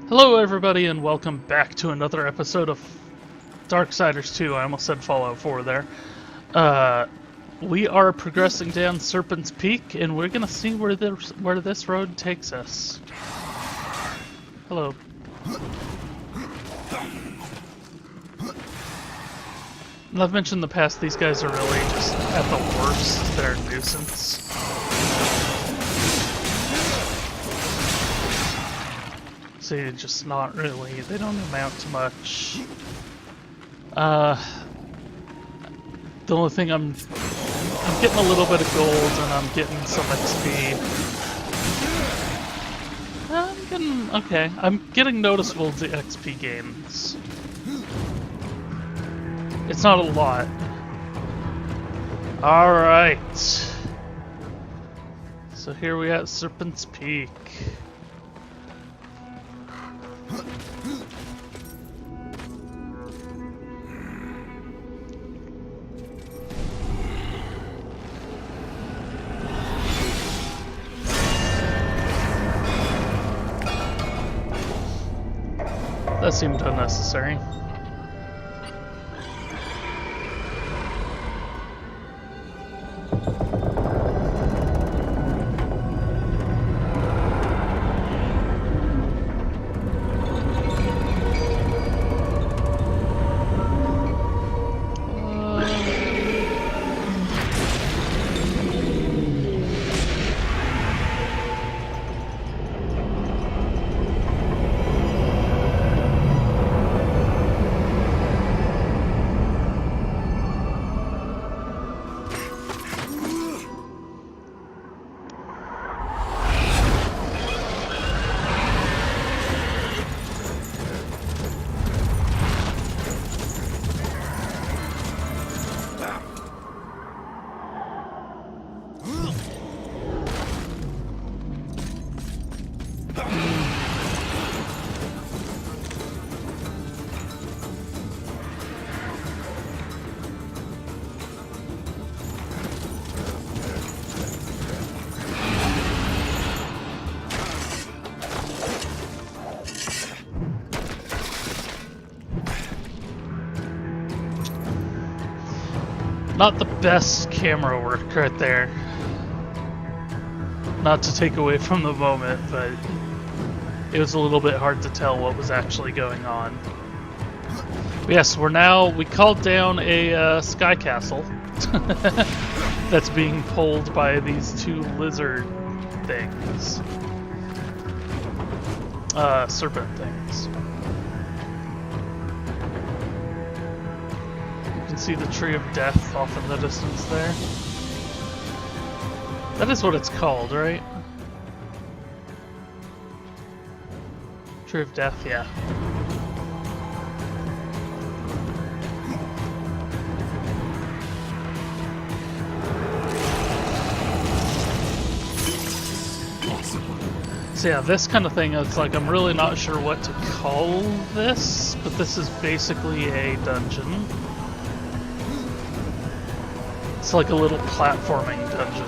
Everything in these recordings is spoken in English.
Hello everybody and welcome back to another episode of Darksiders 2. I almost said Fallout 4 there. We are progressing down Serpents Peak and we're gonna see where this road takes us. Hello. And I've mentioned in the past, these guys are really just, at the worst, they're a nuisance. See, just not really, they don't amount to much. The only thing I'm getting a little bit of gold and I'm getting some XP. I'm getting noticeable XP gains. It's not a lot. Alright. So here we at Serpents Peak. That seemed unnecessary. Not the best camera work right there. Not to take away from the moment, but it was a little bit hard to tell what was actually going on. But yes, we called down a sky castle that's being pulled by these two lizard things. Serpent things. See the Tree of Death off in the distance there. That is what it's called, right? Tree of Death, yeah. So yeah, this kind of thing, it's like I'm really not sure what to call this, but this is basically a dungeon. It's like a little platforming dungeon.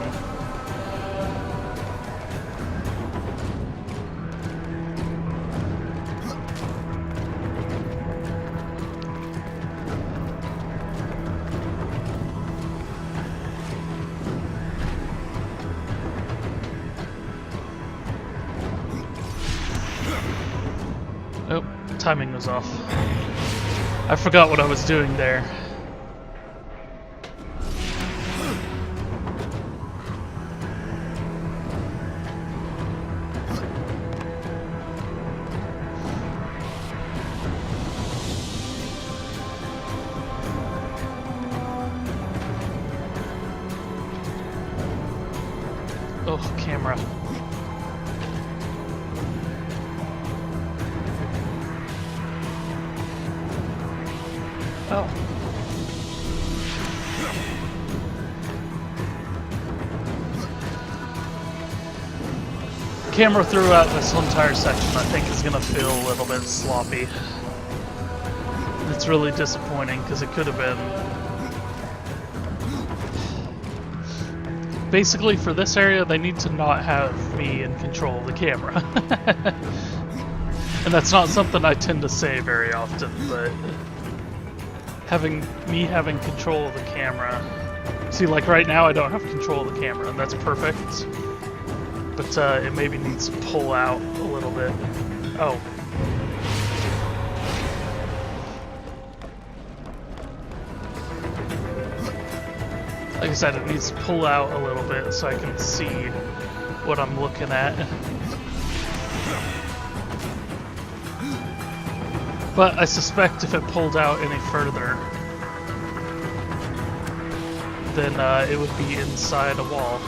Oh, timing was off. I forgot what I was doing there. Oh, camera. Oh. Camera throughout this whole entire section I think is gonna feel a little bit sloppy. It's really disappointing because it could have been. Basically, for this area, they need to not have me in control of the camera. And that's not something I tend to say very often, but having control of the camera. See, like right now I don't have control of the camera, and that's perfect. But it maybe needs to pull out a little bit. Oh. Like I said, it needs to pull out a little bit so I can see what I'm looking at. But I suspect if it pulled out any further, then it would be inside a wall.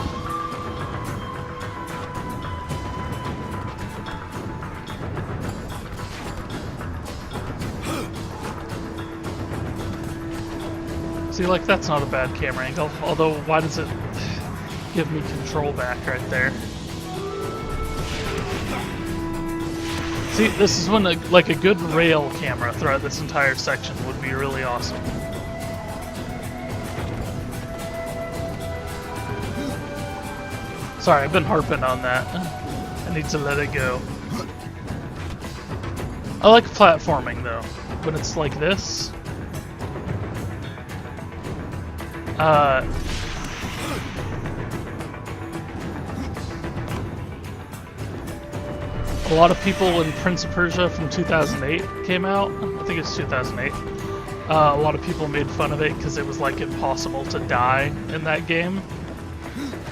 See, like, that's not a bad camera angle, although why does it give me control back right there? See, this is when, like, a good rail camera throughout this entire section would be really awesome. Sorry, I've been harping on that. I need to let it go. I like platforming, though, when it's like this. A lot of people when Prince of Persia from 2008 came out, I think it's 2008, a lot of people made fun of it because it was like impossible to die in that game.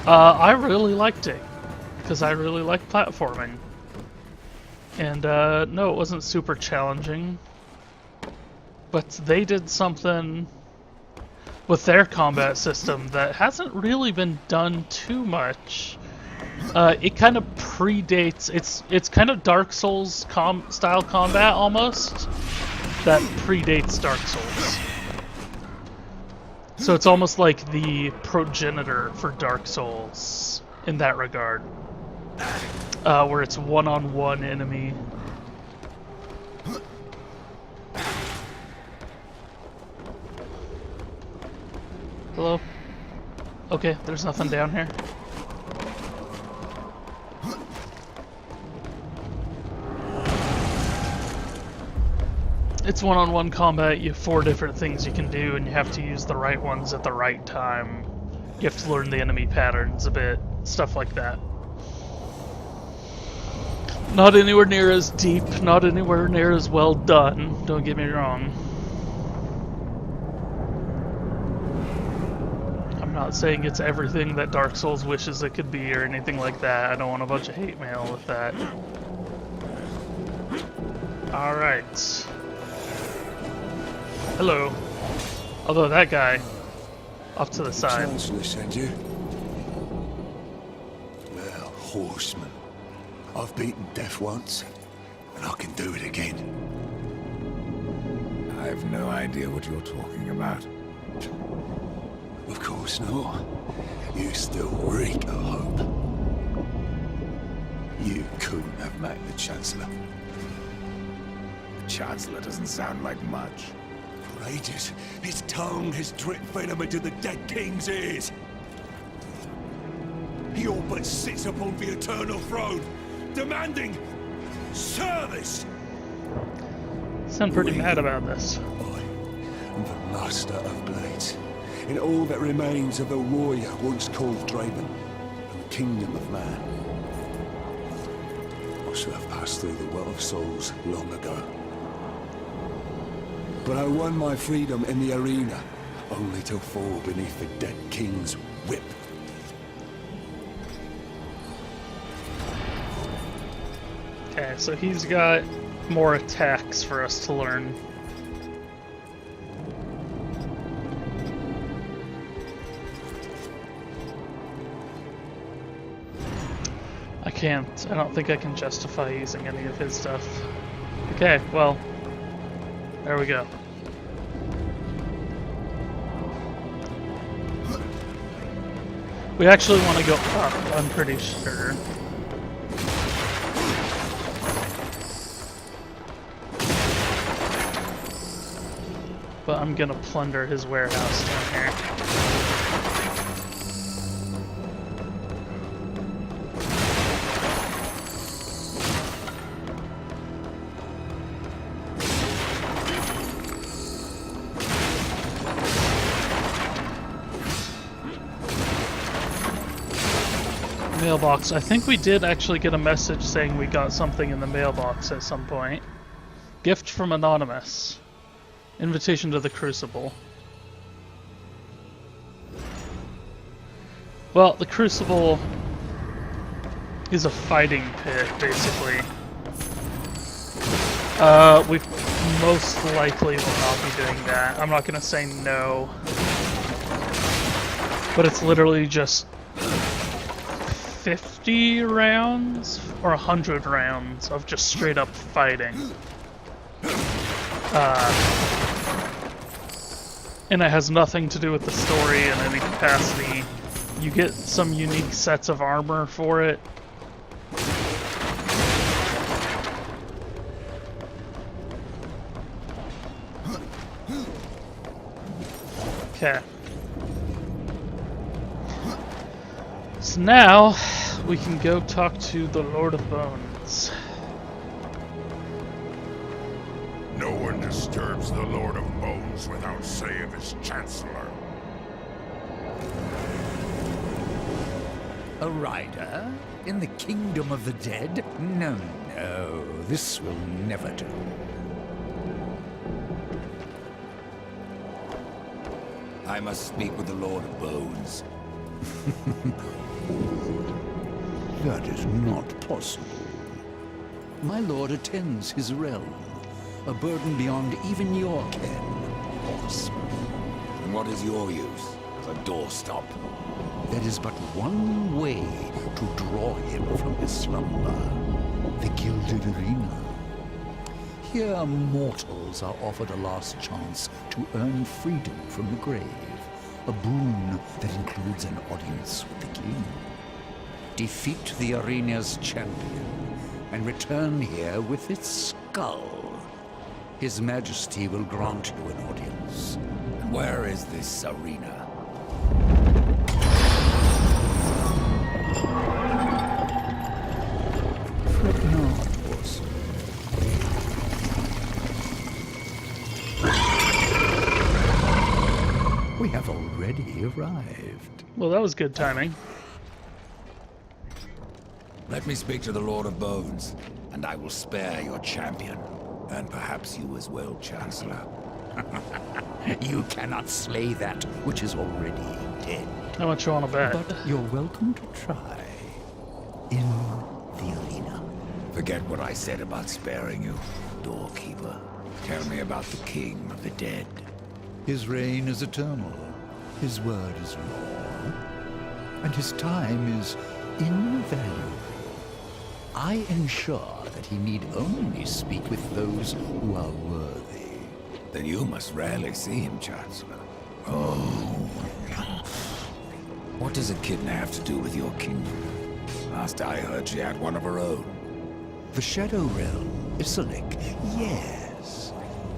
I really liked it because I really like platforming. And no, it wasn't super challenging, but they did something with their combat system that hasn't really been done too much. It kind of predates, it's kind of Dark Souls style combat almost, that predates Dark Souls. So it's almost like the progenitor for Dark Souls in that regard, where it's one-on-one enemy. Hello? Okay, there's nothing down here. It's one-on-one combat. You have 4 different things you can do, and you have to use the right ones at the right time. You have to learn the enemy patterns a bit, stuff like that. Not anywhere near as deep, not anywhere near as well done, don't get me wrong. I'm not saying it's everything that Dark Souls wishes it could be or anything like that. I don't want a bunch of hate mail with that. Alright. Hello. Although that guy, off to the side. Chancellor sent you? Well, horseman. I've beaten death once, and I can do it again. I have no idea what you're talking about. Of course not. You still reek of hope. You couldn't have met the Chancellor. The Chancellor doesn't sound like much. For ages, his tongue has dripped venom into the dead king's ears. He all but sits upon the eternal throne, demanding service. Sound pretty mad about this. I am the master of blades, and all that remains of the warrior once called Draven, and the kingdom of man. I should have passed through the well of souls long ago. But I won my freedom in the arena, only to fall beneath the dead king's whip. Okay, so he's got more attacks for us to learn. I don't think I can justify using any of his stuff. Okay, well, there we go. We actually want to go up, I'm pretty sure. But I'm gonna plunder his warehouse down here. Mailbox. I think we did actually get a message saying we got something in the mailbox at some point. Gift from Anonymous. Invitation to the Crucible. Well, the Crucible is a fighting pit, basically. We most likely will not be doing that. I'm not gonna say no. But it's literally just 50 rounds or 100 rounds of just straight up fighting. And it has nothing to do with the story in any capacity. You get some unique sets of armor for it. Okay. So now we can go talk to the Lord of Bones. No one disturbs the Lord of Bones without say of his Chancellor. A rider? In the kingdom of the dead? No, no, this will never do. I must speak with the Lord of Bones. That is not possible. My lord attends his realm, a burden beyond even your ken, horseman. And what is your use? As a doorstop? There is but one way to draw him from his slumber. The Gilded Arena. Here mortals are offered a last chance to earn freedom from the grave. A boon that includes an audience with the king. Defeat the arena's champion and return here with its skull. His Majesty will grant you an audience. And where is this arena? Fret not, horse. We have already arrived. Well, that was good timing. Let me speak to the Lord of Bones, and I will spare your champion. And perhaps you as well, Chancellor. You cannot slay that which is already dead. How much you want to bet? But you're welcome to try. In the arena. Forget what I said about sparing you, doorkeeper. Tell me about the king of the dead. His reign is eternal. His word is law. And his time is invaluable. I ensure that he need only speak with those who are worthy. Then you must rarely see him, Chancellor. Oh. What does Echidna have to do with your kingdom? Last I heard, she had one of her own. The Shadow Realm, Isalik, yes.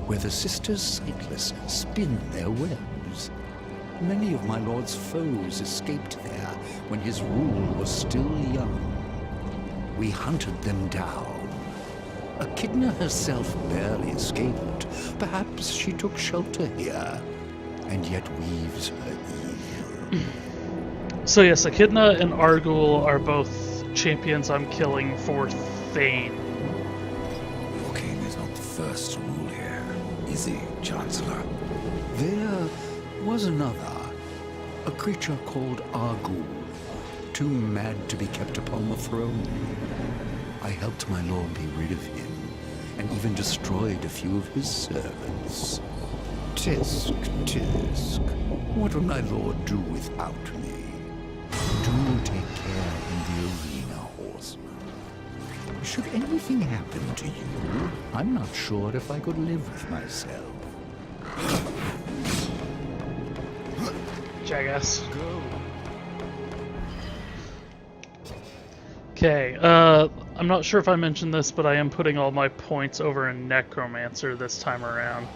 Where the Sisters Sightless spin their webs. Many of my lord's foes escaped there when his rule was still young. We hunted them down. Echidna herself barely escaped. Perhaps she took shelter here, and yet weaves her evil. So yes, Echidna and Argul are both champions I'm killing for Thane. Your king is not the first to rule here, is he, Chancellor? There was another, a creature called Argul, too mad to be kept upon the throne. I helped my lord be rid of him, and even destroyed a few of his servants. Tisk, tisk, what would my lord do without me? Do take care in the arena, horseman. Should anything happen to you, I'm not sure if I could live with myself. Jackass. Okay, I'm not sure if I mentioned this, but I am putting all my points over in Necromancer this time around.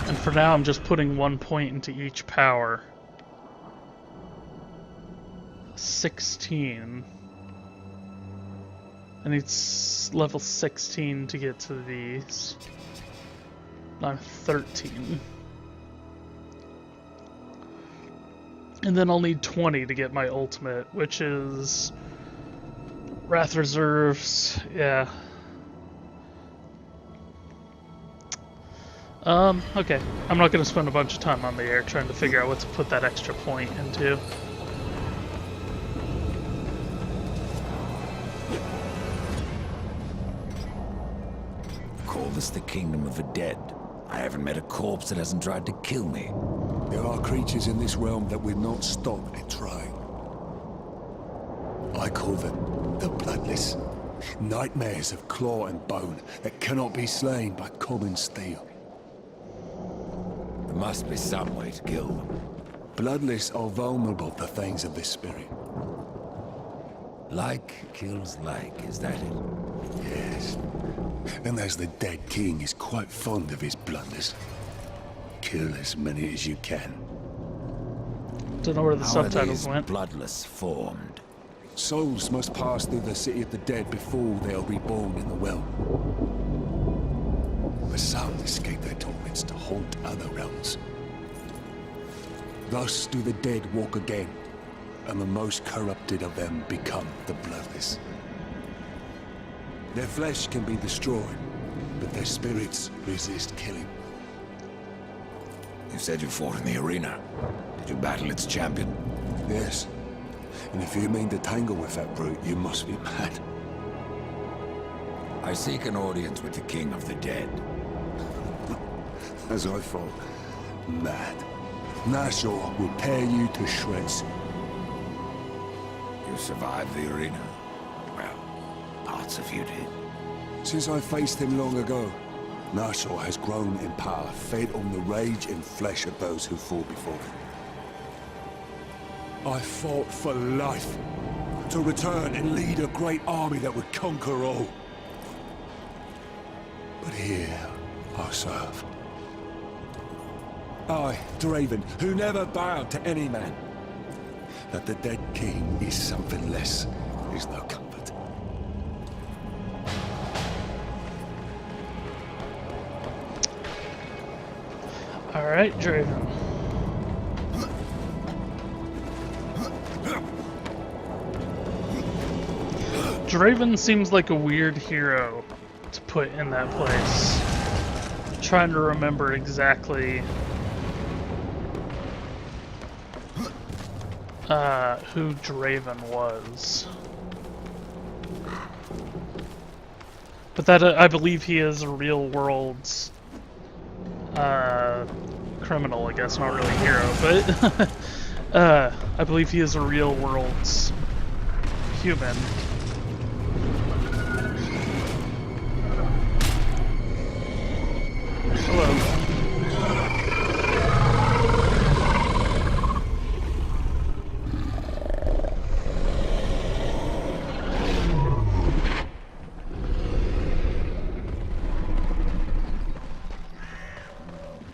And for now, I'm just putting 1 point into each power. 16. I need level 16 to get to these. I'm 13. And then I'll need 20 to get my ultimate, which is Wrath Reserves, yeah. Okay. I'm not going to spend a bunch of time on the air trying to figure out what to put that extra point into. Call this the kingdom of the dead. I haven't met a corpse that hasn't tried to kill me. There are creatures in this realm that will not stop at trying. I call them the Bloodless. Nightmares of claw and bone that cannot be slain by common steel. There must be some way to kill them. Bloodless are vulnerable to things of this spirit. Like kills like, is that it? Yes. And as the dead king is quite fond of his Bloodless, kill as many as you can. Don't know where the How are subtitles these went. Bloodless formed? Souls must pass through the city of the dead before they are reborn in the realm. But some escape their torments to haunt other realms. Thus do the dead walk again, and the most corrupted of them become the Bloodless. Their flesh can be destroyed, but their spirits resist killing. You said you fought in the arena. Did you battle its champion? Yes. And if you mean to tangle with that brute, you must be mad. I seek an audience with the king of the dead. As I thought, mad. Nashor will tear you to shreds. You survived the arena. Well, parts of you did. Since I faced him long ago, Nashor has grown in power, fed on the rage and flesh of those who fought before him. I fought for life, to return and lead a great army that would conquer all. But here I serve. I, Draven, who never bowed to any man. That the dead king is something less is no comfort. Alright, Draven. Draven seems like a weird hero to put in that place. I'm trying to remember exactly who Draven was. But that I believe he is a real world's criminal, I guess, not really a hero, but I believe he is a real world's human. Hello.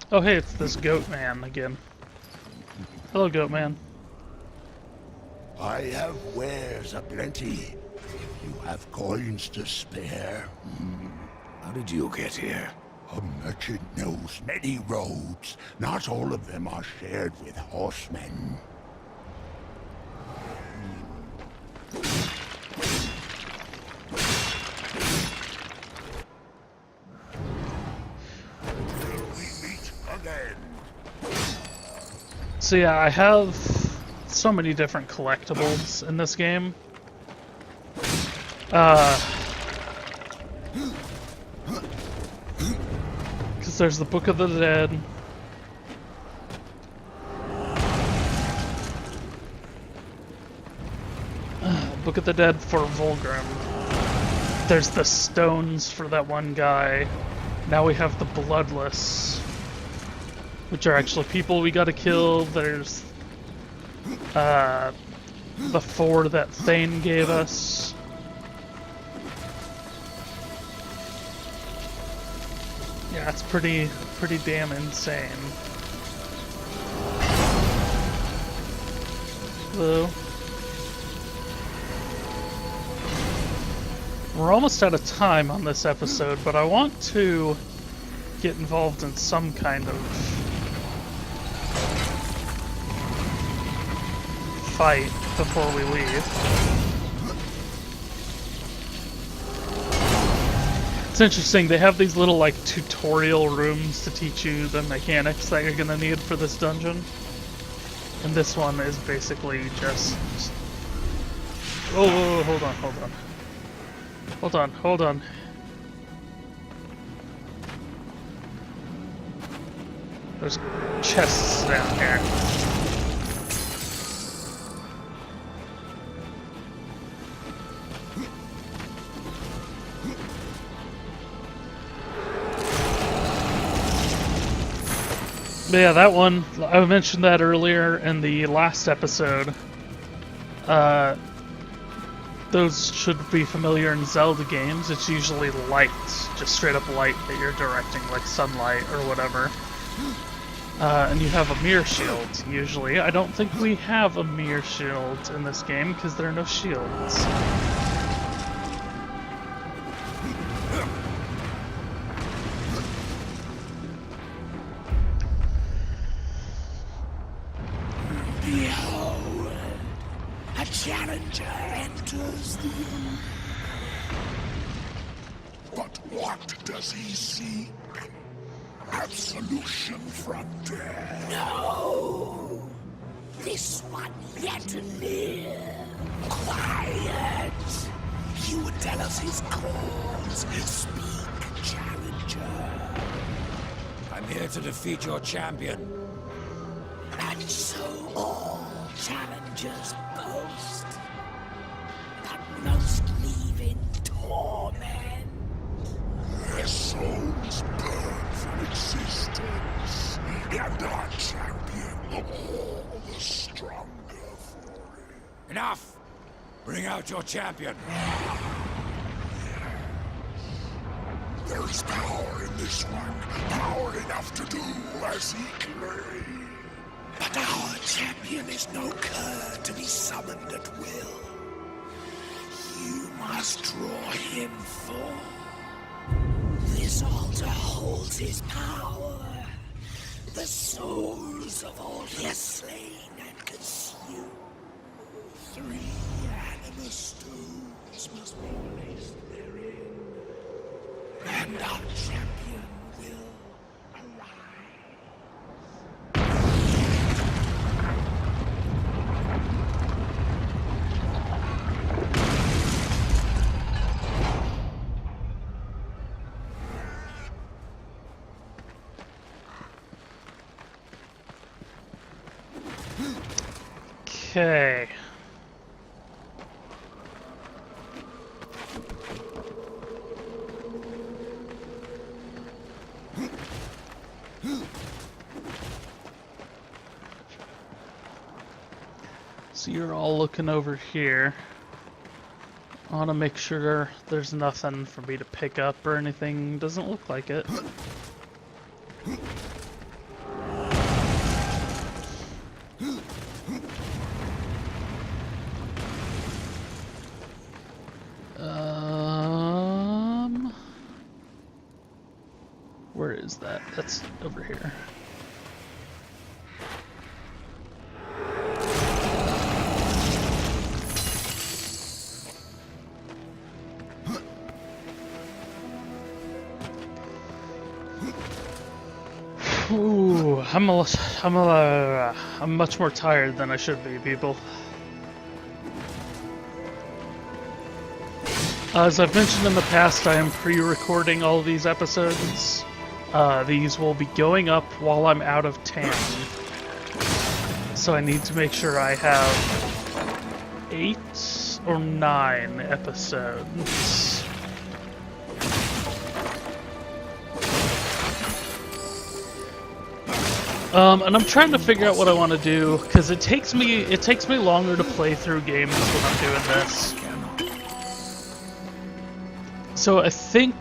Oh hey, it's this goat man again. Hello, goat man. I have wares aplenty. If you have coins to spare. How did you get here? A merchant knows many roads. Not all of them are shared with horsemen. Till we meet again. So yeah, I have so many different collectibles in this game. Because there's the Book of the Dead. Book of the Dead for Volgrim. There's the stones for that one guy. Now we have the Bloodless, which are actually people we gotta kill. There's the 4 that Thane gave us. Yeah, it's pretty damn insane. Hello. We're almost out of time on this episode, but I want to get involved in some kind of fight before we leave. It's interesting, they have these little like tutorial rooms to teach you the mechanics that you're gonna need for this dungeon. And this one is basically just... Oh, hold on. Hold on. There's chests down here. But yeah, that one, I mentioned that earlier in the last episode. Those should be familiar in Zelda games. It's usually light, just straight up light that you're directing, like sunlight or whatever. And you have a mirror shield, usually. I don't think we have a mirror shield in this game, because there are no shields. Behold, a challenger enters the room. But what does he seek? Absolution from death. No, this one yet to live. Quiet. You would tell us his cause. Speak, challenger. I'm here to defeat your champion. And so all challengers boast, but most leave in torment. Their souls burn from existence, and our champion all the stronger for it. Enough! Bring out your champion. There is power in this one, power enough to do as he claims. But our champion is no cur to be summoned at will. You must draw him forth. This altar holds his power. The souls of all he has slain and consumed. 3 animus stones must be placed therein. And our champion will arise. Okay. So you're all looking over here. I want to make sure there's nothing for me to pick up or anything. Doesn't look like it. Where is that? That's over here. Ooh, I'm much more tired than I should be, people. As I've mentioned in the past, I am pre-recording all of these episodes. These will be going up while I'm out of town. So I need to make sure I have 8 or 9 episodes. And I'm trying to figure out what I want to do, because it takes me longer to play through games when I'm doing this. So I think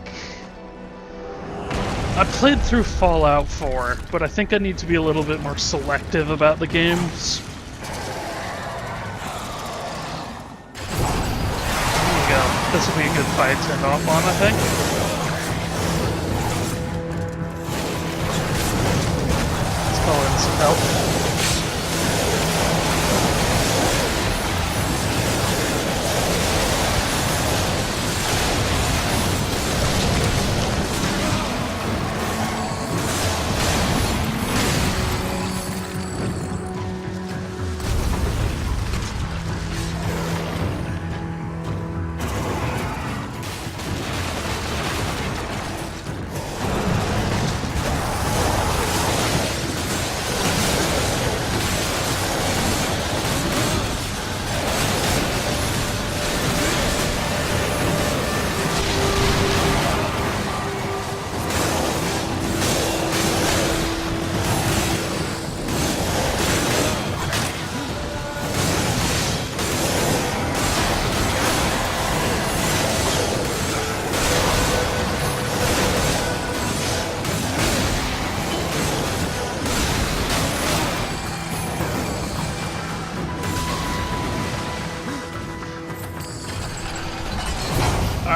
I played through Fallout 4, but I think I need to be a little bit more selective about the games. There you go. This will be a good fight to end off on, I think. Let's call in some help.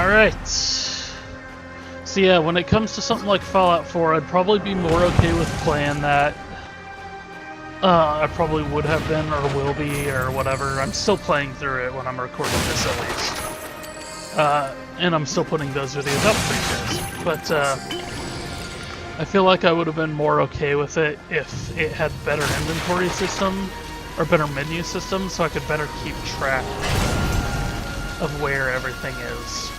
Alright. So yeah, when it comes to something like Fallout 4, I'd probably be more okay with playing that. I probably would have been, or will be, or whatever. I'm still playing through it when I'm recording this, at least. And I'm still putting those videos up for you guys. But, I feel like I would have been more okay with it if it had better inventory system, or better menu system, so I could better keep track of where everything is.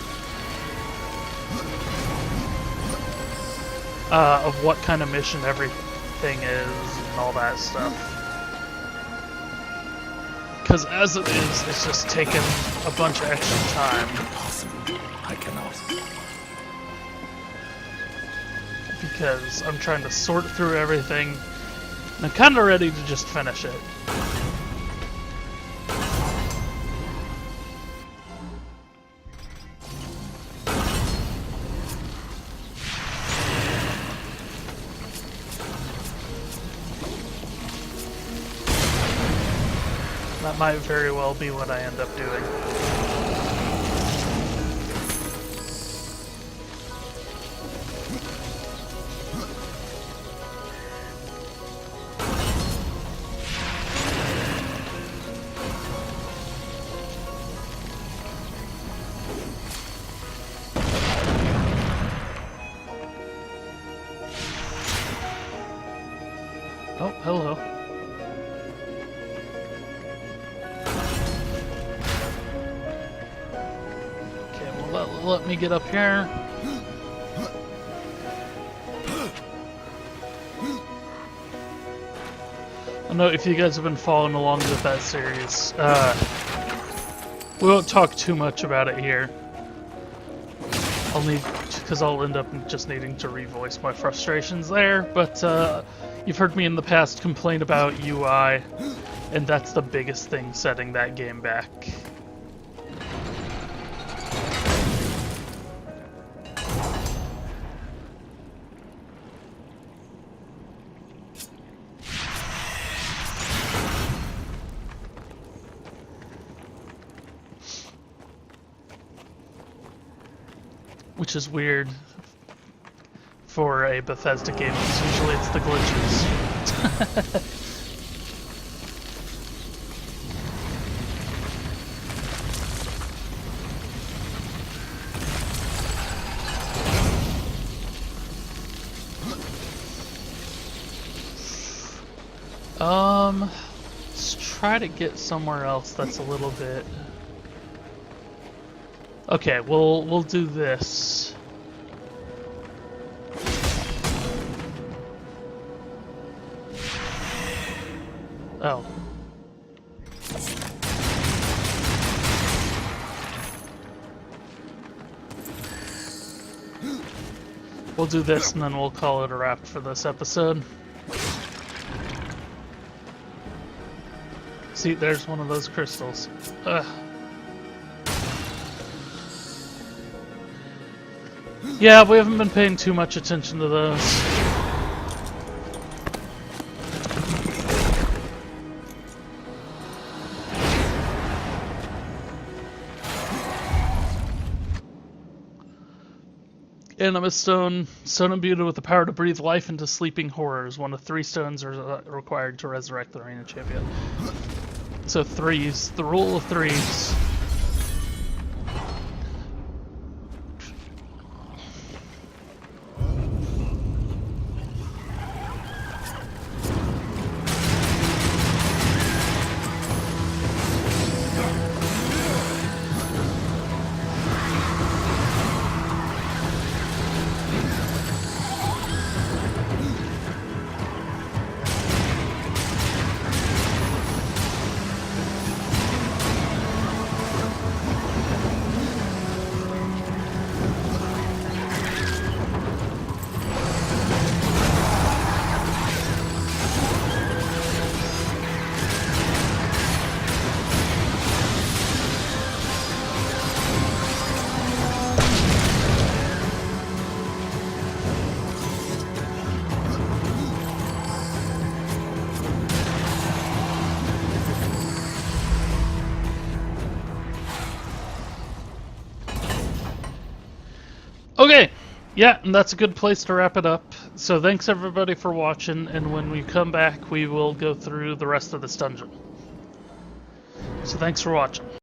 Of what kind of mission everything is, and all that stuff. Because as it is, it's just taken a bunch of extra time. Impossible. I cannot. Because I'm trying to sort through everything, and I'm kind of ready to just finish it. That might very well be what I end up doing. Oh, hello. Let me get up here. I know if you guys have been following along with that series, we won't talk too much about it here. Because I'll end up just needing to revoice my frustrations there, but you've heard me in the past complain about UI, and that's the biggest thing setting that game back. Which is weird for a Bethesda game, because usually it's the glitches. Let's try to get somewhere else that's a little bit... Okay, we'll do this. Oh. We'll do this and then we'll call it a wrap for this episode. See, there's one of those crystals. Ugh. Yeah, we haven't been paying too much attention to those. Animate stone imbued with the power to breathe life into sleeping horrors. One of 3 stones are required to resurrect the arena champion. So 3s, the rule of 3s. Okay, yeah, and that's a good place to wrap it up. So thanks everybody for watching, and when we come back, we will go through the rest of this dungeon. So thanks for watching.